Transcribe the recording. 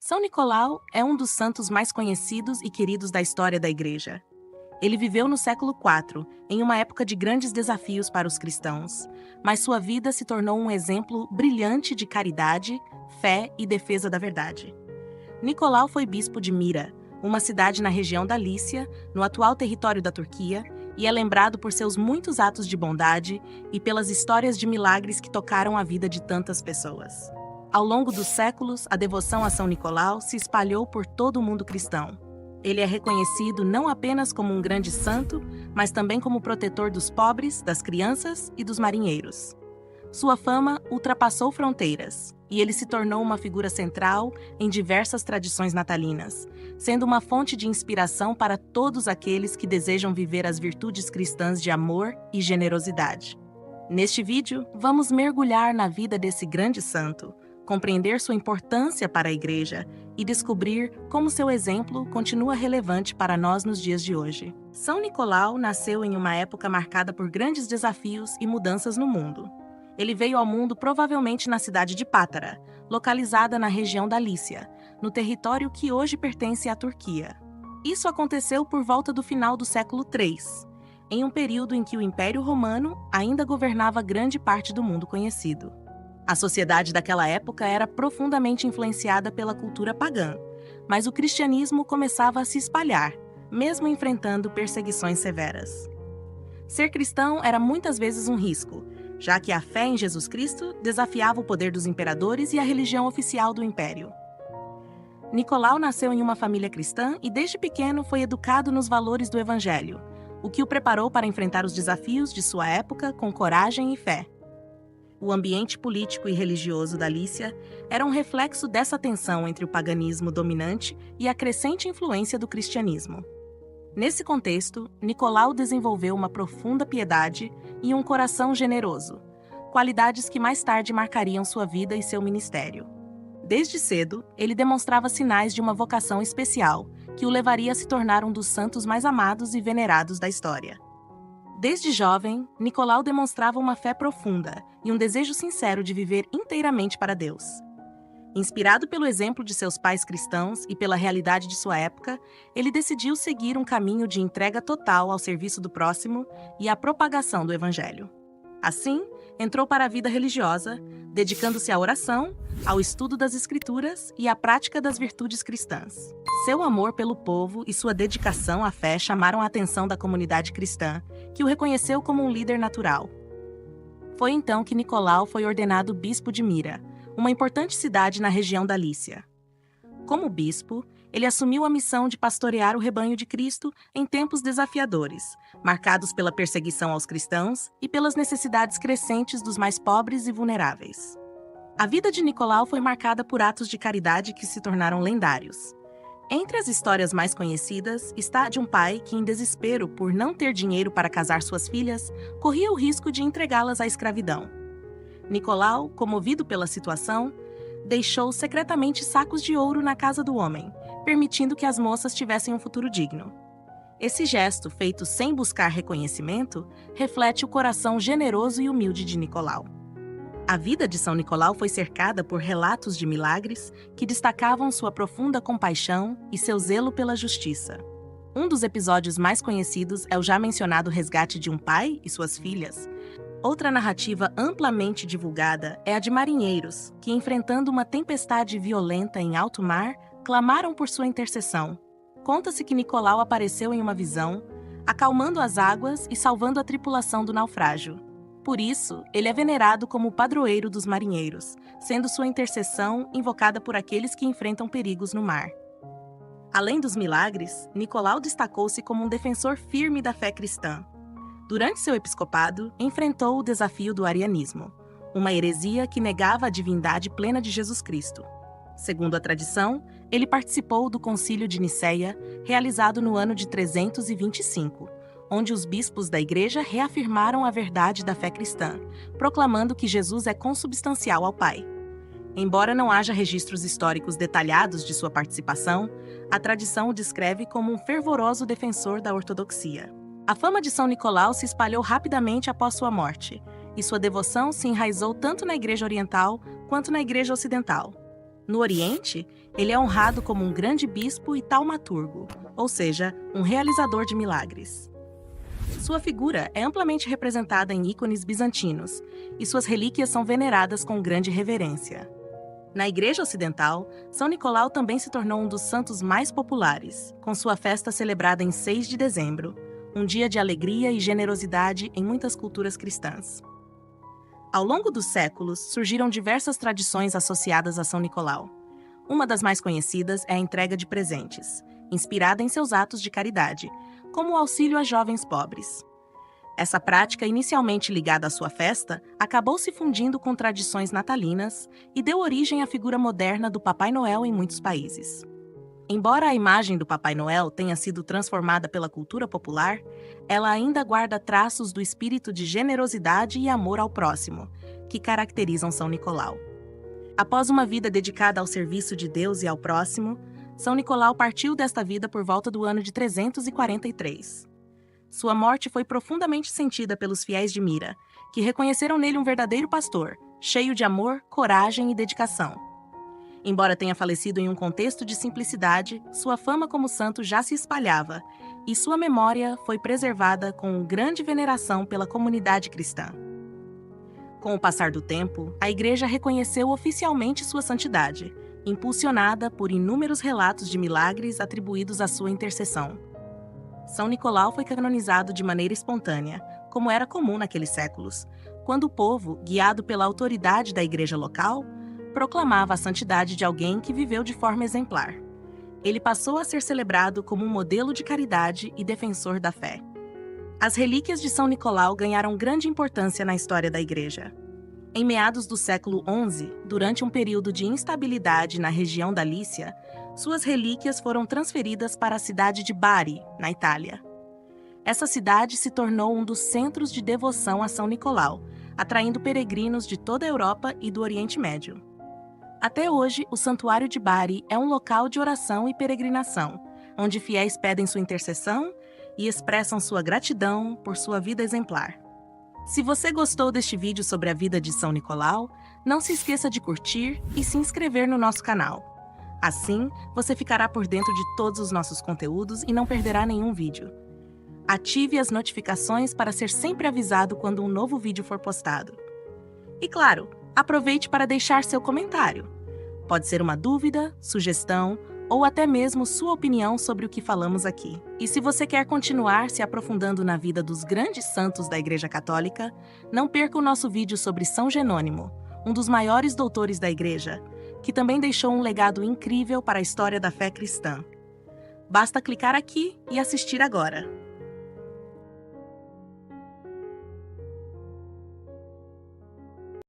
São Nicolau é um dos santos mais conhecidos e queridos da história da Igreja. Ele viveu no século IV, em uma época de grandes desafios para os cristãos, mas sua vida se tornou um exemplo brilhante de caridade, fé e defesa da verdade. Nicolau foi bispo de Mira, uma cidade na região da Lícia, no atual território da Turquia, e é lembrado por seus muitos atos de bondade e pelas histórias de milagres que tocaram a vida de tantas pessoas. Ao longo dos séculos, a devoção a São Nicolau se espalhou por todo o mundo cristão. Ele é reconhecido não apenas como um grande santo, mas também como protetor dos pobres, das crianças e dos marinheiros. Sua fama ultrapassou fronteiras, e ele se tornou uma figura central em diversas tradições natalinas, sendo uma fonte de inspiração para todos aqueles que desejam viver as virtudes cristãs de amor e generosidade. Neste vídeo, vamos mergulhar na vida desse grande santo, compreender sua importância para a Igreja e descobrir como seu exemplo continua relevante para nós nos dias de hoje. São Nicolau nasceu em uma época marcada por grandes desafios e mudanças no mundo. Ele veio ao mundo provavelmente na cidade de Pátara, localizada na região da Lícia, no território que hoje pertence à Turquia. Isso aconteceu por volta do final do século III, em um período em que o Império Romano ainda governava grande parte do mundo conhecido. A sociedade daquela época era profundamente influenciada pela cultura pagã, mas o cristianismo começava a se espalhar, mesmo enfrentando perseguições severas. Ser cristão era muitas vezes um risco, já que a fé em Jesus Cristo desafiava o poder dos imperadores e a religião oficial do império. Nicolau nasceu em uma família cristã e desde pequeno foi educado nos valores do Evangelho, o que o preparou para enfrentar os desafios de sua época com coragem e fé. O ambiente político e religioso da Lícia era um reflexo dessa tensão entre o paganismo dominante e a crescente influência do cristianismo. Nesse contexto, Nicolau desenvolveu uma profunda piedade e um coração generoso, qualidades que mais tarde marcariam sua vida e seu ministério. Desde cedo, ele demonstrava sinais de uma vocação especial, que o levaria a se tornar um dos santos mais amados e venerados da história. Desde jovem, Nicolau demonstrava uma fé profunda e um desejo sincero de viver inteiramente para Deus. Inspirado pelo exemplo de seus pais cristãos e pela realidade de sua época, ele decidiu seguir um caminho de entrega total ao serviço do próximo e à propagação do Evangelho. Assim, entrou para a vida religiosa, dedicando-se à oração, ao estudo das Escrituras e à prática das virtudes cristãs. Seu amor pelo povo e sua dedicação à fé chamaram a atenção da comunidade cristã, que o reconheceu como um líder natural. Foi então que Nicolau foi ordenado bispo de Mira, uma importante cidade na região da Lícia. Como bispo, ele assumiu a missão de pastorear o rebanho de Cristo em tempos desafiadores, marcados pela perseguição aos cristãos e pelas necessidades crescentes dos mais pobres e vulneráveis. A vida de Nicolau foi marcada por atos de caridade que se tornaram lendários. Entre as histórias mais conhecidas está a de um pai que, em desespero por não ter dinheiro para casar suas filhas, corria o risco de entregá-las à escravidão. Nicolau, comovido pela situação, deixou secretamente sacos de ouro na casa do homem, permitindo que as moças tivessem um futuro digno. Esse gesto, feito sem buscar reconhecimento, reflete o coração generoso e humilde de Nicolau. A vida de São Nicolau foi cercada por relatos de milagres que destacavam sua profunda compaixão e seu zelo pela justiça. Um dos episódios mais conhecidos é o já mencionado resgate de um pai e suas filhas. Outra narrativa amplamente divulgada é a de marinheiros, que, enfrentando uma tempestade violenta em alto mar, clamaram por sua intercessão. Conta-se que Nicolau apareceu em uma visão, acalmando as águas e salvando a tripulação do naufrágio. Por isso, ele é venerado como o padroeiro dos marinheiros, sendo sua intercessão invocada por aqueles que enfrentam perigos no mar. Além dos milagres, Nicolau destacou-se como um defensor firme da fé cristã. Durante seu episcopado, enfrentou o desafio do arianismo, uma heresia que negava a divindade plena de Jesus Cristo. Segundo a tradição, ele participou do Concílio de Nicéia, realizado no ano de 325, onde os bispos da Igreja reafirmaram a verdade da fé cristã, proclamando que Jesus é consubstancial ao Pai. Embora não haja registros históricos detalhados de sua participação, a tradição o descreve como um fervoroso defensor da ortodoxia. A fama de São Nicolau se espalhou rapidamente após sua morte, e sua devoção se enraizou tanto na Igreja Oriental quanto na Igreja Ocidental. No Oriente, Ele é honrado como um grande bispo e taumaturgo, ou seja, um realizador de milagres. Sua figura é amplamente representada em ícones bizantinos, e suas relíquias são veneradas com grande reverência. Na Igreja Ocidental, São Nicolau também se tornou um dos santos mais populares, com sua festa celebrada em 6 de dezembro, um dia de alegria e generosidade em muitas culturas cristãs. Ao longo dos séculos, surgiram diversas tradições associadas a São Nicolau. Uma das mais conhecidas é a entrega de presentes, inspirada em seus atos de caridade, como o auxílio a jovens pobres. Essa prática, inicialmente ligada à sua festa, acabou se fundindo com tradições natalinas e deu origem à figura moderna do Papai Noel em muitos países. Embora a imagem do Papai Noel tenha sido transformada pela cultura popular, ela ainda guarda traços do espírito de generosidade e amor ao próximo, que caracterizam São Nicolau. Após uma vida dedicada ao serviço de Deus e ao próximo, São Nicolau partiu desta vida por volta do ano de 343. Sua morte foi profundamente sentida pelos fiéis de Mira, que reconheceram nele um verdadeiro pastor, cheio de amor, coragem e dedicação. Embora tenha falecido em um contexto de simplicidade, sua fama como santo já se espalhava, e sua memória foi preservada com grande veneração pela comunidade cristã. Com o passar do tempo, a Igreja reconheceu oficialmente sua santidade, impulsionada por inúmeros relatos de milagres atribuídos à sua intercessão. São Nicolau foi canonizado de maneira espontânea, como era comum naqueles séculos, quando o povo, guiado pela autoridade da igreja local, proclamava a santidade de alguém que viveu de forma exemplar. Ele passou a ser celebrado como um modelo de caridade e defensor da fé. As relíquias de São Nicolau ganharam grande importância na história da igreja. Em meados do século XI, durante um período de instabilidade na região da Lícia, suas relíquias foram transferidas para a cidade de Bari, na Itália. Essa cidade se tornou um dos centros de devoção a São Nicolau, atraindo peregrinos de toda a Europa e do Oriente Médio. Até hoje, o Santuário de Bari é um local de oração e peregrinação, onde fiéis pedem sua intercessão e expressam sua gratidão por sua vida exemplar. Se você gostou deste vídeo sobre a vida de São Nicolau, não se esqueça de curtir e se inscrever no nosso canal. Assim, você ficará por dentro de todos os nossos conteúdos e não perderá nenhum vídeo. Ative as notificações para ser sempre avisado quando um novo vídeo for postado. E claro, aproveite para deixar seu comentário. Pode ser uma dúvida, sugestão ou até mesmo sua opinião sobre o que falamos aqui. E se você quer continuar se aprofundando na vida dos grandes santos da Igreja Católica, não perca o nosso vídeo sobre São Jerônimo, um dos maiores doutores da Igreja, que também deixou um legado incrível para a história da fé cristã. Basta clicar aqui e assistir agora.